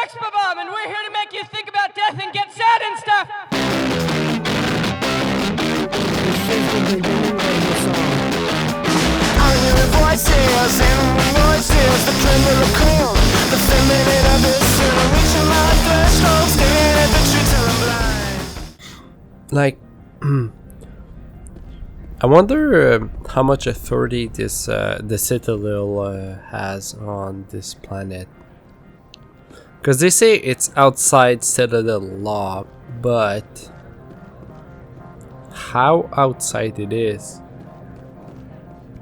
Sexbabom, and we're here to make you think about death and get sad and stuff. I'm hearing voices and voices, the tremble of calm, the feminine abyss, and I'm reaching my threshold, staring at the truth till I'm blind. Like, I wonder how much authority this the Citadel has on this planet. Because they say it's outside Citadel law, but how outside it is?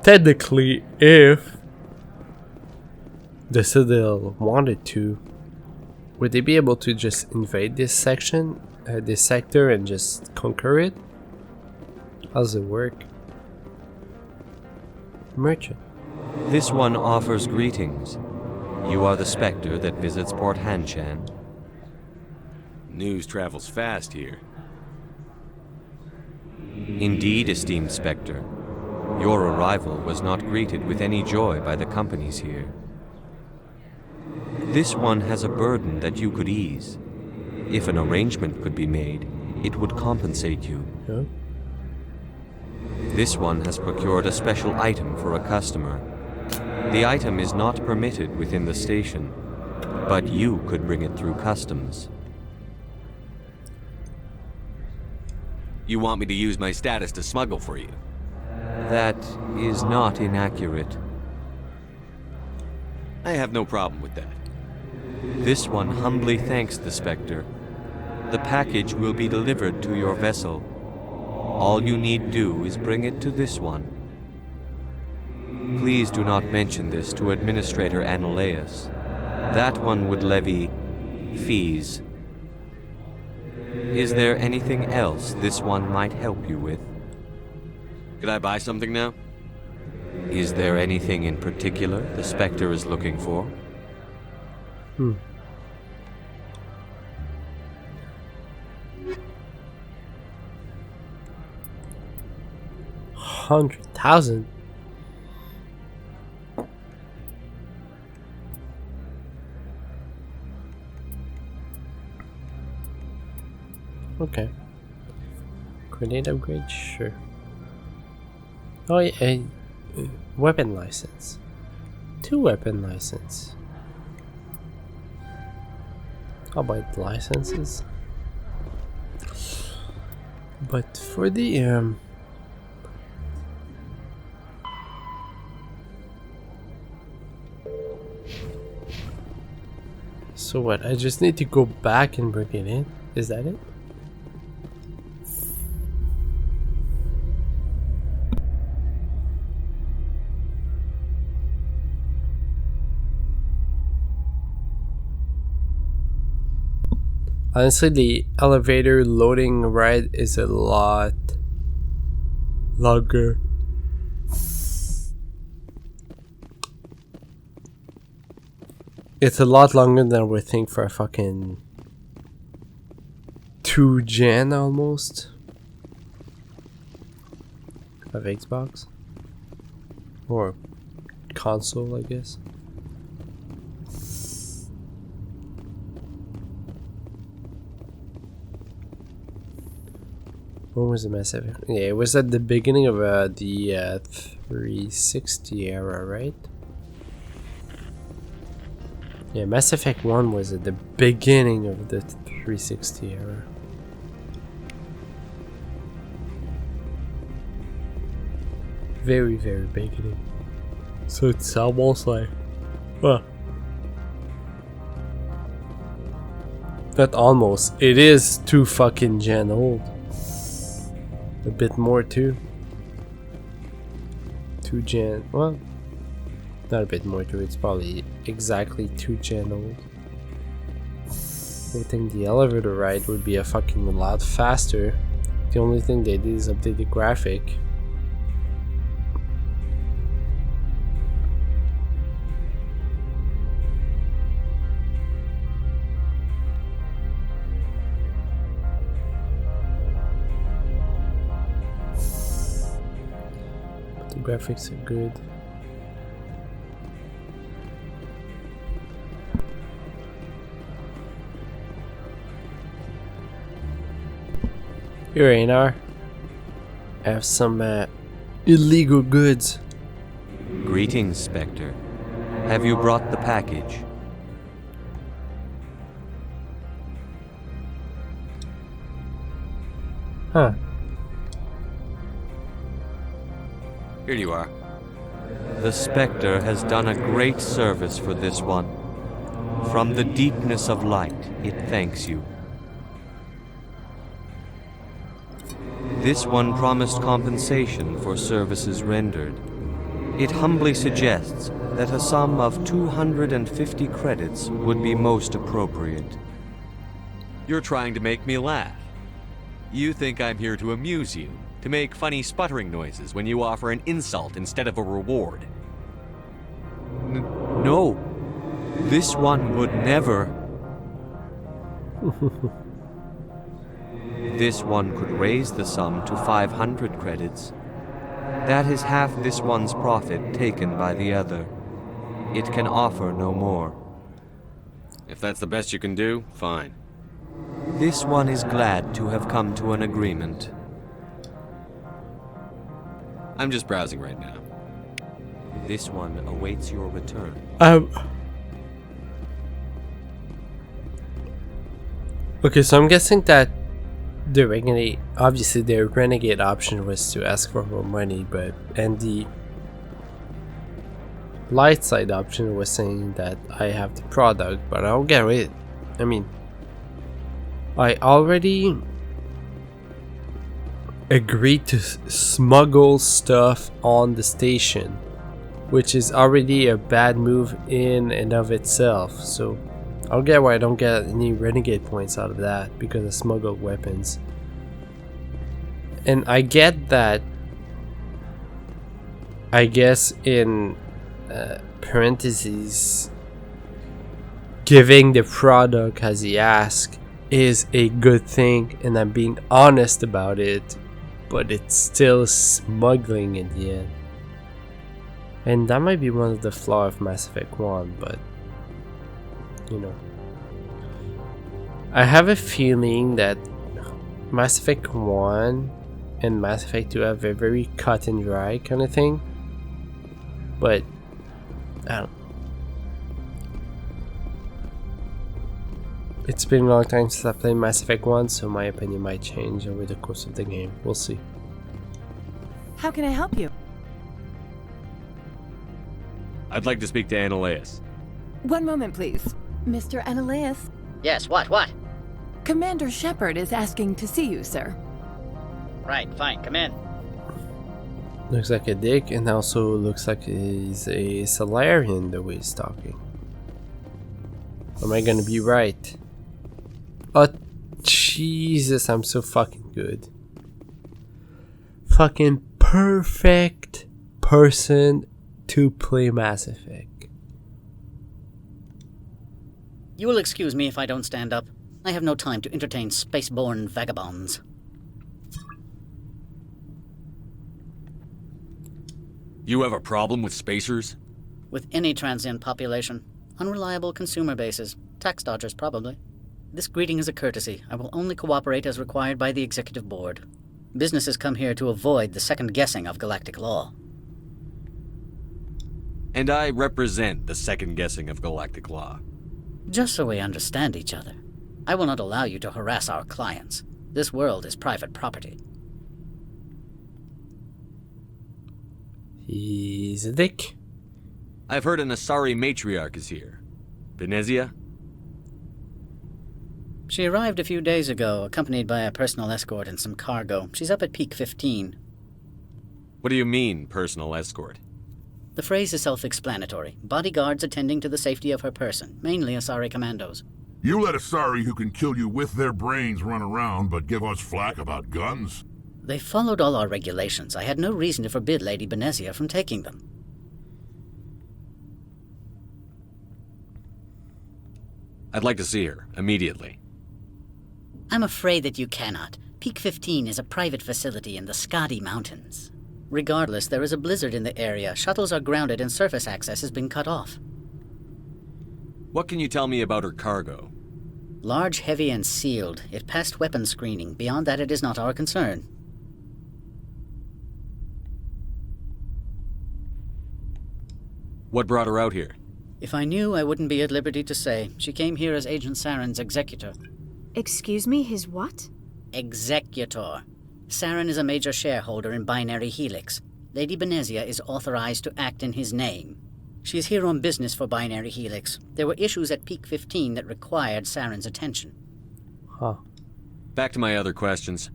Technically, if the Citadel wanted to, would they be able to just invade this section, this sector, and just conquer it? How does it work? Merchant. This one offers greetings. You are the specter that visits Port Hanshan. News travels fast here. Indeed, esteemed specter. Your arrival was not greeted with any joy by the companies here. This one has a burden that you could ease. If an arrangement could be made, it would compensate you. Yeah. This one has procured a special item for a customer. The item is not permitted within the station, but you could bring it through customs. You want me to use my status to smuggle for you? That is not inaccurate. I have no problem with that. This one humbly thanks the Spectre. The package will be delivered to your vessel. All you need do is bring it to this one. Please do not mention this to Administrator Ananias. That one would levy fees. Is there anything else this one might help you with? Could I buy something now? Is there anything in particular the Spectre is looking for? 100,000. Okay. Grenade upgrade, sure. Oh yeah, weapon license. 2 weapon license. I'll buy the licenses. But for the so what? I just need to go back and bring it in? Is that it? Honestly, the elevator loading ride is a lot longer. It's a lot longer than I would think for a fucking 2 gen almost of Xbox or console, I guess. When was the Mass Effect? Yeah, it was at the beginning of the 360 era, right? Yeah, Mass Effect 1 was at the beginning of the 360 era. Very, very beginning. So it's almost like... Well... Not almost. It is 2 fucking gen old. A bit more too. 2 gen... Well... Not a bit more too. It's probably exactly 2 gen old. I would think the elevator ride would be a fucking lot faster. The only thing they did is update the graphic. But the graphics are good. Here, Einar. I have some illegal goods. Greetings, Spectre. Have you brought the package? Huh. Here you are. The Spectre has done a great service for this one. From the deepness of light, it thanks you. This one promised compensation for services rendered. It humbly suggests that a sum of 250 credits would be most appropriate. You're trying to make me laugh. You think I'm here to amuse you, to make funny sputtering noises when you offer an insult instead of a reward. No, this one would never. This one could raise the sum to 500 credits. That is half this one's profit taken by the other. It can offer no more. If that's the best you can do, fine. This one is glad to have come to an agreement. I'm just browsing right now. This one awaits your return. Okay, so I'm guessing that the renegade, obviously the renegade option was to ask for more money, and the light side option was saying that I have the product, but I'll get it. I mean, I already agreed to smuggle stuff on the station, which is already a bad move in and of itself, so I'll get why I don't get any renegade points out of that, because I smuggled weapons. And I get that, I guess in parentheses, giving the product as he asked is a good thing, and I'm being honest about it, but it's still smuggling in the end. And that might be one of the flaws of Mass Effect 1, but you know, I have a feeling that Mass Effect 1 and Mass Effect 2 have a very cut and dry kind of thing, but I don't. It's been a long time since I played Mass Effect 1, so my opinion might change over the course of the game. We'll see. How can I help you? I'd like to speak to Annaleus. One moment, please. Mr. Annaleus, Yes, what? Commander Shepard is asking to see you, sir. Right, fine, come in. Looks like a dick, and also looks like he's a Solarian the way he's talking. Am I gonna be right? Oh, Jesus, I'm so fucking good. Fucking perfect person to play Mass Effect. You will excuse me if I don't stand up. I have no time to entertain spaceborne vagabonds. You have a problem with spacers? With any transient population. Unreliable consumer bases. Tax dodgers, probably. This greeting is a courtesy. I will only cooperate as required by the Executive Board. Businesses come here to avoid the second guessing of galactic law. And I represent the second guessing of galactic law. Just so we understand each other. I will not allow you to harass our clients. This world is private property. He's a dick. I've heard an Asari matriarch is here. Benezia? She arrived a few days ago, accompanied by a personal escort and some cargo. She's up at Peak 15. What do you mean, personal escort? The phrase is self-explanatory. Bodyguards attending to the safety of her person, mainly Asari commandos. You let Asari who can kill you with their brains run around, but give us flack about guns? They followed all our regulations. I had no reason to forbid Lady Benezia from taking them. I'd like to see her, immediately. I'm afraid that you cannot. Peak 15 is a private facility in the Skadi Mountains. Regardless, there is a blizzard in the area. Shuttles are grounded and surface access has been cut off. What can you tell me about her cargo? Large, heavy, and sealed. It passed weapons screening. Beyond that, it is not our concern. What brought her out here? If I knew, I wouldn't be at liberty to say. She came here as Agent Saren's executor. Excuse me, his what? Executor. Saren is a major shareholder in Binary Helix. Lady Benezia is authorized to act in his name. She is here on business for Binary Helix. There were issues at Peak 15 that required Saren's attention. Huh. Back to my other questions.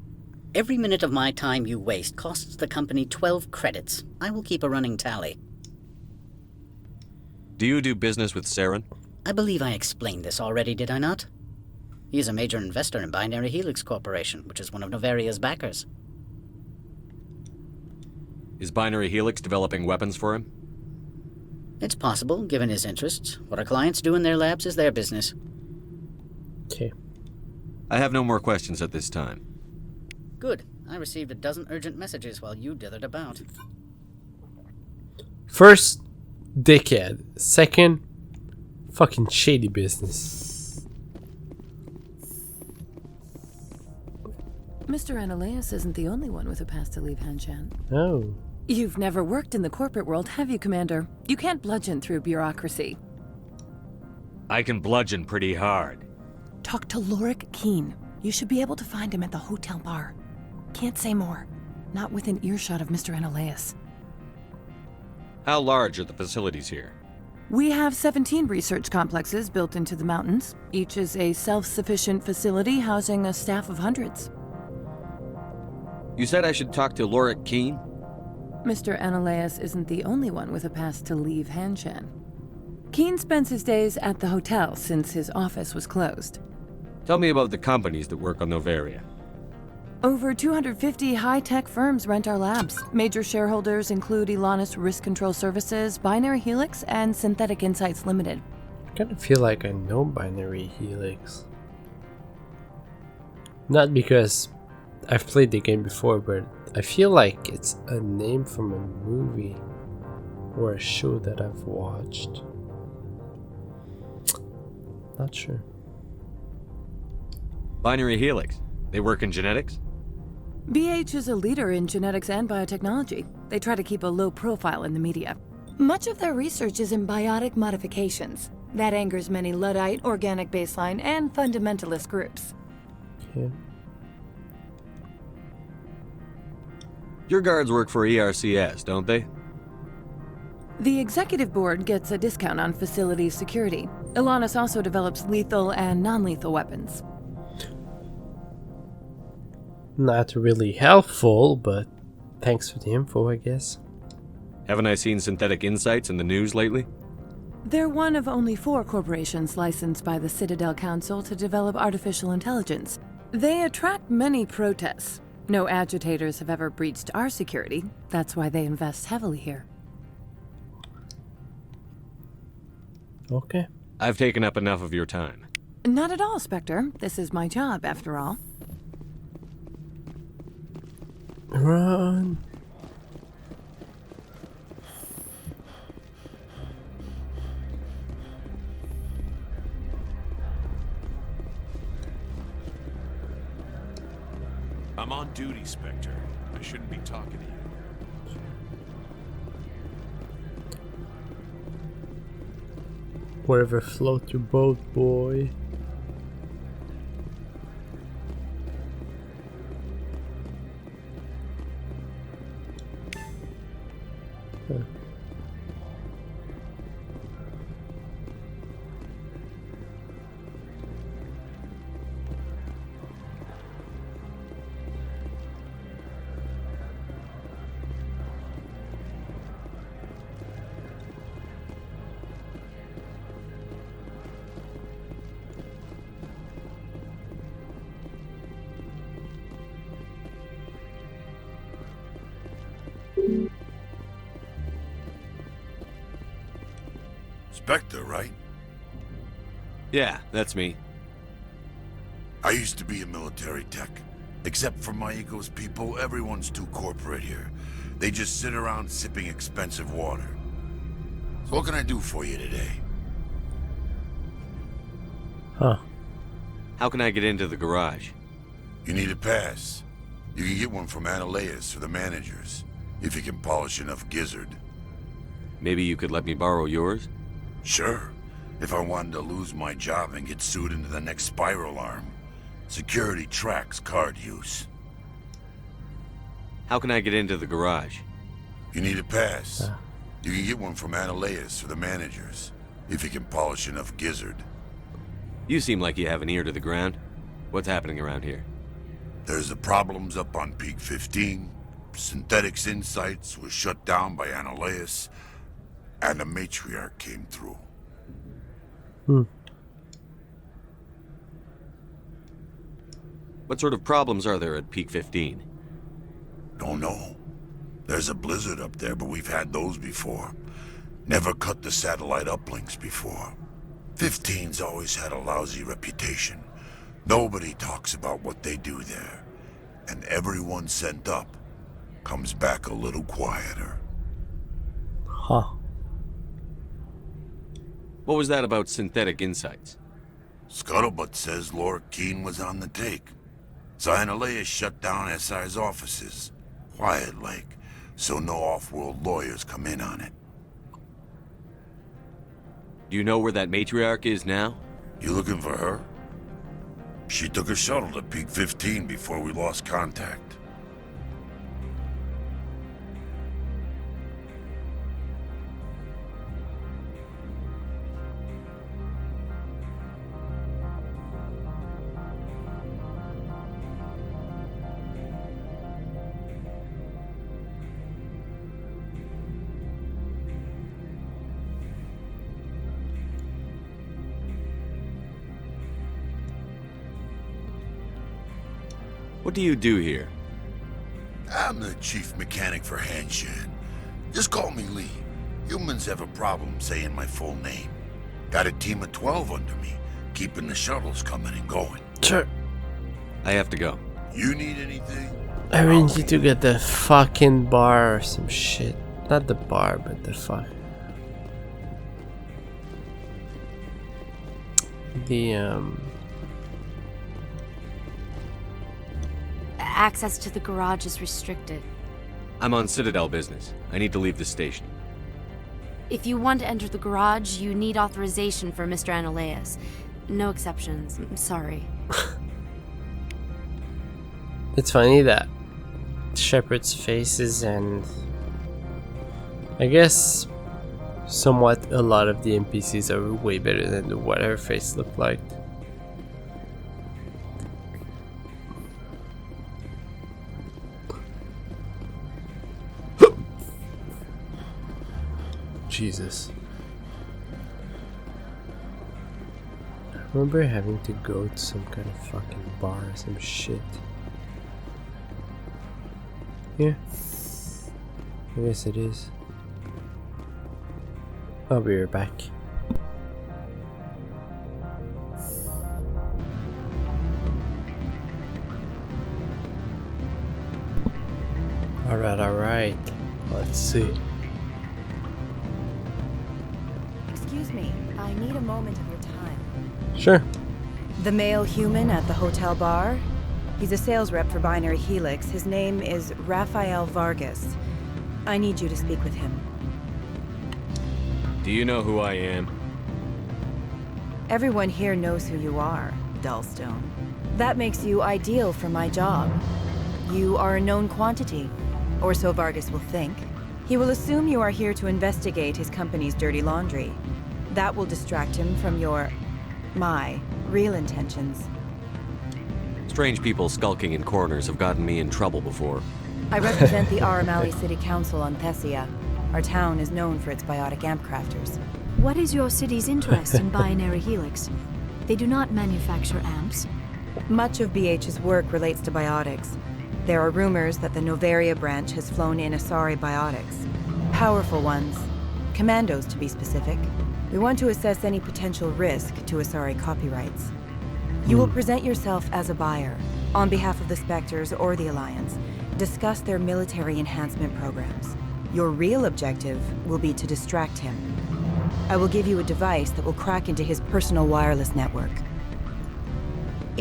Every minute of my time you waste costs the company 12 credits. I will keep a running tally. Do you do business with Saren? I believe I explained this already, did I not? He is a major investor in Binary Helix Corporation, which is one of Novaria's backers. Is Binary Helix developing weapons for him? It's possible, given his interests. What our clients do in their labs is their business. Okay. I have no more questions at this time. Good. I received a dozen urgent messages while you dithered about. First, dickhead. Second, fucking shady business. Mr. Ananias isn't the only one with a pass to leave Hanshan. Oh. You've never worked in the corporate world, have you, Commander? You can't bludgeon through bureaucracy. I can bludgeon pretty hard. Talk to Lorik Keene. You should be able to find him at the hotel bar. Can't say more. Not within earshot of Mr. Ananias. How large are the facilities here? We have 17 research complexes built into the mountains. Each is a self-sufficient facility housing a staff of hundreds. You said I should talk to Lorik Keene? Mr. Ananias isn't the only one with a pass to leave Hanshan. Keene spends his days at the hotel since his office was closed. Tell me about the companies that work on Novaria. Over 250 high-tech firms rent our labs. Major shareholders include Elanis Risk Control Services, Binary Helix, and Synthetic Insights Limited. I kind of feel like I know Binary Helix. Not because I've played the game before, but I feel like it's a name from a movie or a show that I've watched. Not sure. Binary Helix. They work in genetics? BH is a leader in genetics and biotechnology. They try to keep a low profile in the media. Much of their research is in biotic modifications. That angers many Luddite, organic baseline, and fundamentalist groups. Okay. Your guards work for ERCS, don't they? The executive board gets a discount on facility security. Elanis also develops lethal and non-lethal weapons. Not really helpful, but thanks for the info, I guess. Haven't I seen Synthetic Insights in the news lately? They're one of only 4 corporations licensed by the Citadel Council to develop artificial intelligence. They attract many protests. No agitators have ever breached our security. That's why they invest heavily here. Okay. I've taken up enough of your time. Not at all, Spectre. This is my job, after all. Run. I'm on duty, Spectre. I shouldn't be talking to you. Wherever float your boat, boy. Huh. Spectre, right? Yeah, that's me. I used to be a military tech. Except for my ego's people, everyone's too corporate here. They just sit around sipping expensive water. So what can I do for you today? Huh. How can I get into the garage? You need a pass. You can get one from Ananias or the managers, if you can polish enough gizzard. Maybe you could let me borrow yours? Sure, if I wanted to lose my job and get sued into the next spiral arm. Security tracks card use. How can I get into the garage? You need a pass. You can get one from Ananias or the managers, if you can polish enough gizzard. You seem like you have an ear to the ground. What's happening around here? There's the problems up on Peak 15. Synthetics Insights was shut down by Ananias, and the matriarch came through. What sort of problems are there at Peak 15? Don't know. There's a blizzard up there, but we've had those before. Never cut the satellite uplinks before. 15's always had a lousy reputation. Nobody talks about what they do there. And everyone sent up comes back a little quieter. Huh. What was that about Synthetic Insights? Scuttlebutt says Lord Keene was on the take. So Ananias shut down SI's offices. Quiet-like, so no off-world lawyers come in on it. Do you know where that matriarch is now? You looking for her? She took a shuttle to Peak 15 before we lost contact. What do you do here? I'm the chief mechanic for Hanshin. Just call me Lee. Humans have a problem saying my full name. Got a team of 12 under me, keeping the shuttles coming and going. Sure. I have to go. You need anything? I need you to get the fucking bar or some shit. Not the bar, but the fuck. Access to the garage is restricted. I'm on Citadel business. I need to leave the station. If you want to enter the garage, you need authorization for Mr. Ananias. No exceptions. I'm sorry. It's funny that Shepard's faces and I guess somewhat a lot of the NPCs are way better than what her face looked like. Jesus. I remember having to go to some kind of fucking bar or some shit. Yeah. I guess it is. I'll be right back. Alright. Let's see. Excuse me, I need a moment of your time. Sure. The male human at the hotel bar? He's a sales rep for Binary Helix. His name is Rafael Vargas. I need you to speak with him. Do you know who I am? Everyone here knows who you are, Dullstone. That makes you ideal for my job. You are a known quantity, or so Vargas will think. He will assume you are here to investigate his company's dirty laundry. That will distract him from my real intentions. Strange people skulking in corners have gotten me in trouble before. I represent the Aramali City Council on Thessia. Our town is known for its biotic amp crafters. What is your city's interest in Binary Helix? They do not manufacture amps. Much of BH's work relates to biotics. There are rumors that the Novaria branch has flown in Asari biotics. Powerful ones. Commandos, to be specific. We want to assess any potential risk to Asari copyrights. You will present yourself as a buyer, on behalf of the Spectres or the Alliance. Discuss their military enhancement programs. Your real objective will be to distract him. I will give you a device that will crack into his personal wireless network.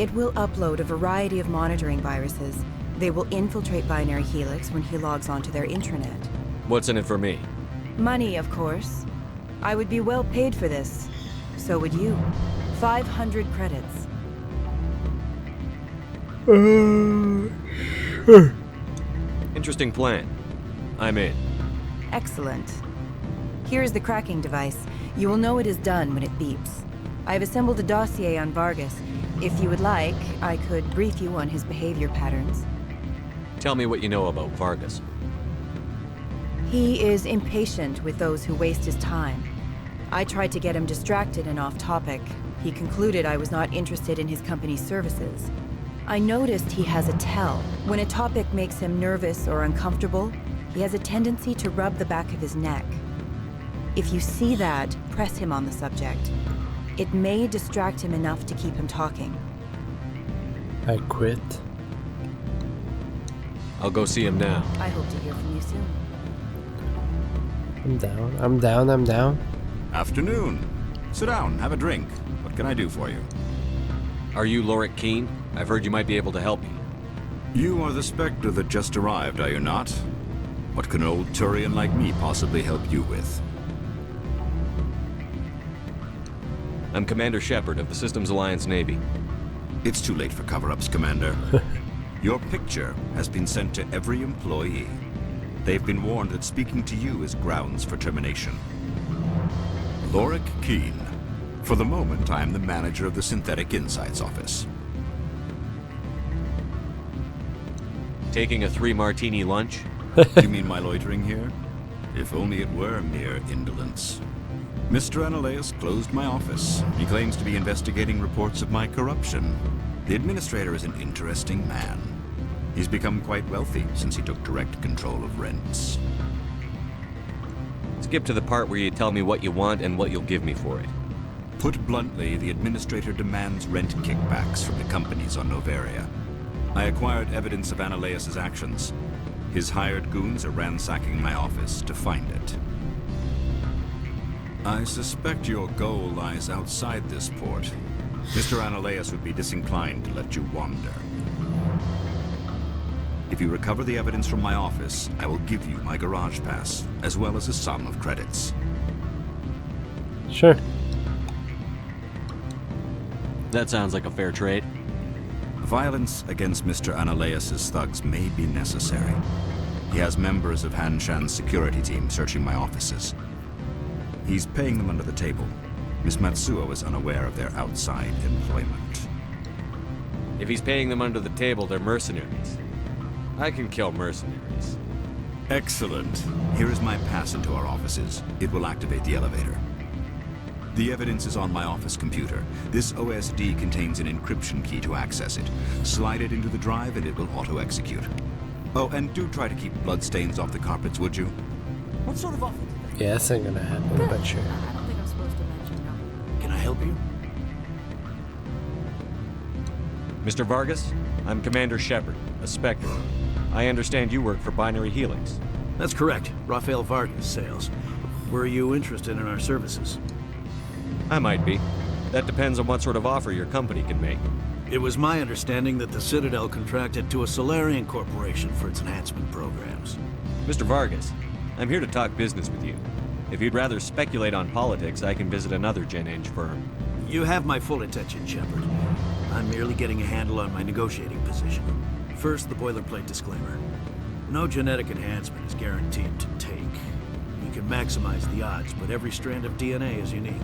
It will upload a variety of monitoring viruses. They will infiltrate Binary Helix when he logs onto their intranet. What's in it for me? Money, of course. I would be well paid for this. So would you. 500 credits. Interesting plan. I'm in. Excellent. Here is the cracking device. You will know it is done when it beeps. I've assembled a dossier on Vargas. If you would like, I could brief you on his behavior patterns. Tell me what you know about Vargas. He is impatient with those who waste his time. I tried to get him distracted and off topic. He concluded I was not interested in his company's services. I noticed he has a tell. When a topic makes him nervous or uncomfortable, he has a tendency to rub the back of his neck. If you see that, press him on the subject. It may distract him enough to keep him talking. I quit. I'll go see him now. I hope to hear from you soon. I'm down. I'm down. I'm down. Afternoon. Sit down, have a drink. What can I do for you? Are you Lorik Keene? I've heard you might be able to help me. You are the Spectre that just arrived, are you not? What can an old Turian like me possibly help you with? I'm Commander Shepard of the Systems Alliance Navy. It's too late for cover-ups, Commander. Your picture has been sent to every employee. They've been warned that speaking to you is grounds for termination. Lorik Keene. For the moment, I am the manager of the Synthetic Insights Office. Taking a 3-martini lunch? You mean my loitering here? If only it were mere indolence. Mr. Analeus closed my office. He claims to be investigating reports of my corruption. The administrator is an interesting man. He's become quite wealthy since he took direct control of rents. Skip to the part where you tell me what you want and what you'll give me for it. Put bluntly, the administrator demands rent kickbacks from the companies on Noveria. I acquired evidence of Analeus' actions. His hired goons are ransacking my office to find it. I suspect your goal lies outside this port. Mr. Analeus would be disinclined to let you wander. If you recover the evidence from my office, I will give you my garage pass, as well as a sum of credits. Sure. That sounds like a fair trade. Violence against Mr. Analeus' thugs may be necessary. He has members of Hanshan's security team searching my offices. He's paying them under the table. Miss Matsuo is unaware of their outside employment. If he's paying them under the table, they're mercenaries. I can kill mercenaries. Excellent. Here is my pass into our offices. It will activate the elevator. The evidence is on my office computer. This OSD contains an encryption key to access it. Slide it into the drive and it will auto-execute. Oh, and do try to keep bloodstains off the carpets, would you? What sort of offer? Yeah, that's not gonna happen, but sure. I don't think I'm supposed to mention no. Can I help you? Mr. Vargas, I'm Commander Shepard, a Spectre. I understand you work for Binary Helix. That's correct. Rafael Vargas, sales. Were you interested in our services? I might be. That depends on what sort of offer your company can make. It was my understanding that the Citadel contracted to a Solarian corporation for its enhancement programs. Mr. Vargas, I'm here to talk business with you. If you'd rather speculate on politics, I can visit another Gen Eng firm. You have my full attention, Shepard. I'm merely getting a handle on my negotiating position. First, the boilerplate disclaimer. No genetic enhancement is guaranteed to take. You can maximize the odds, but every strand of DNA is unique.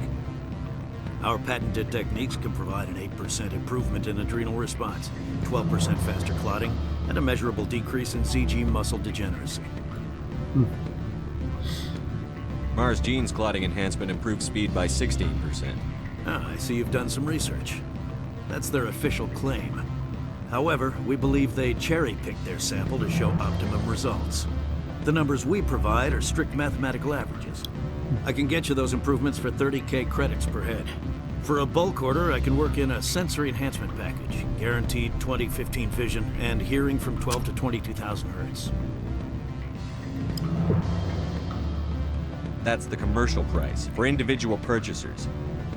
Our patented techniques can provide an 8% improvement in adrenal response, 12% faster clotting, and a measurable decrease in CG muscle degeneracy. Mars Gene's clotting enhancement improves speed by 16%. Ah, I see you've done some research. That's their official claim. However, we believe they cherry-picked their sample to show optimum results. The numbers we provide are strict mathematical averages. I can get you those improvements for 30K credits per head. For a bulk order, I can work in a sensory enhancement package, guaranteed 20/15 vision, and hearing from 12 to 22,000 hertz. That's the commercial price for individual purchasers.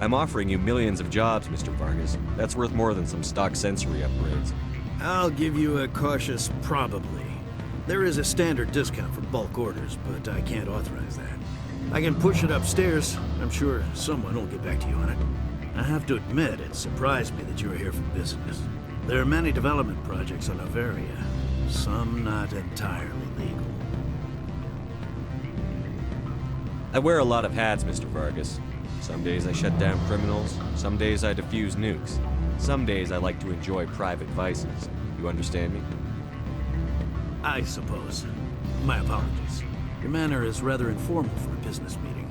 I'm offering you millions of jobs, Mr. Vargas. That's worth more than some stock sensory upgrades. I'll give you a cautious probably. There is a standard discount for bulk orders, but I can't authorize that. I can push it upstairs. I'm sure someone will get back to you on it. I have to admit, it surprised me that you were here for business. There are many development projects on Novaria, some not entirely legal. I wear a lot of hats, Mr. Vargas. Some days I shut down criminals, some days I defuse nukes. Some days I like to enjoy private vices. You understand me? I suppose. My apologies. Your manner is rather informal for a business meeting.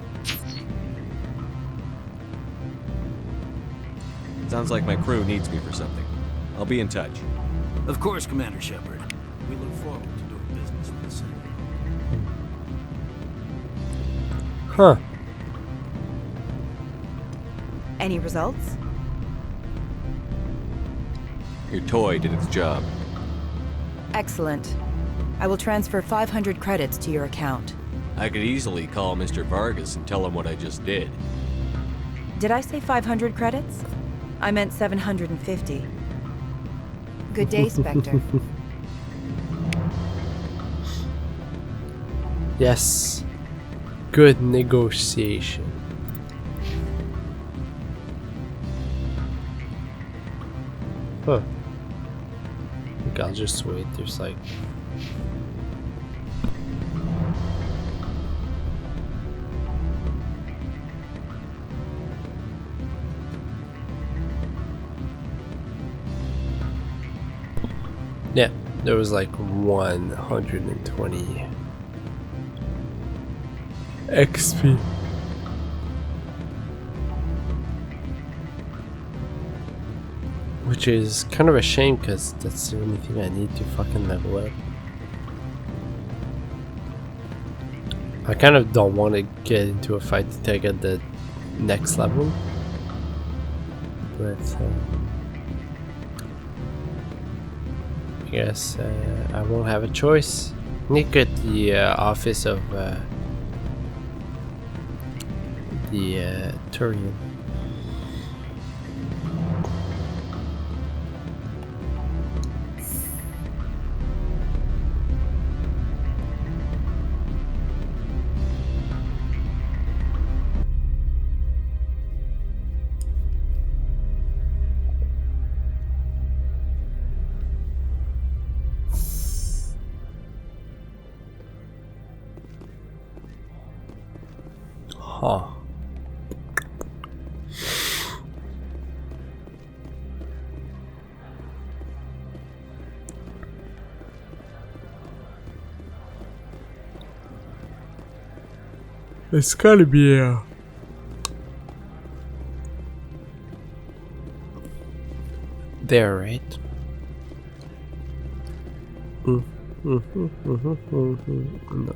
Sounds like my crew needs me for something. I'll be in touch. Of course, Commander Shepard. We look forward to doing business with the city. Huh. Any results? Your toy did its job. Excellent. I will transfer 500 credits to your account. I could easily call Mr. Vargas and tell him what I just did. Did I say 500 credits? I meant 750. Good day, Spectre. Yes. Good negotiation. Huh. I think I'll just wait. There's like... Yeah, there was like 120 XP. Which is kind of a shame because that's the only thing I need to fucking level up. I kind of don't want to get into a fight to take at the next level. But I guess I won't have a choice. Nick at the office of the Turian. Huh. It's gotta be there, right? No,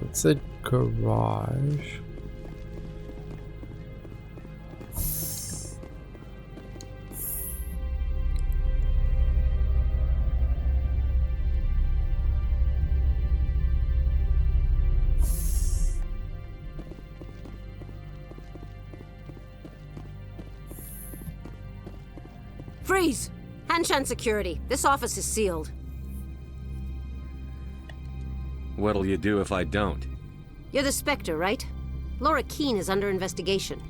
it's a garage. Freeze! Hanshan security. This office is sealed. What'll you do if I don't? You're the Spectre, right? Laura Keene is under investigation.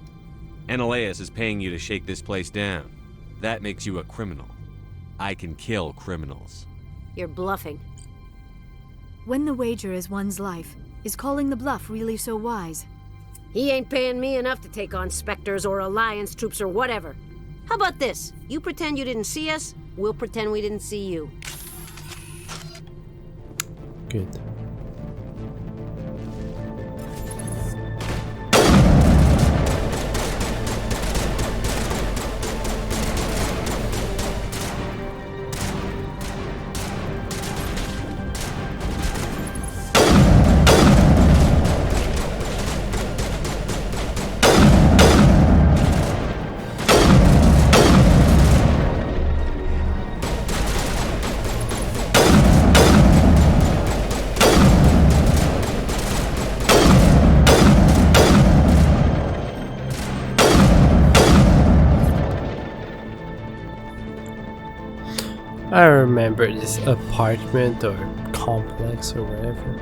Ananias is paying you to shake this place down. That makes you a criminal. I can kill criminals. You're bluffing. When the wager is one's life, is calling the bluff really so wise? He ain't paying me enough to take on Spectres or Alliance troops or whatever. How about this? You pretend you didn't see us, we'll pretend we didn't see you. Good. I remember this apartment or complex or whatever.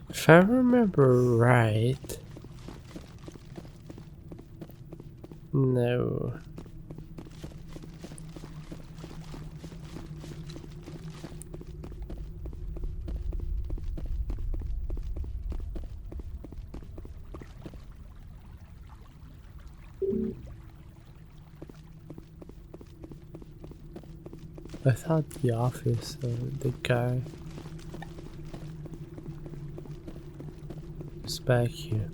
If I remember right, no. I thought the office, the guy was back here.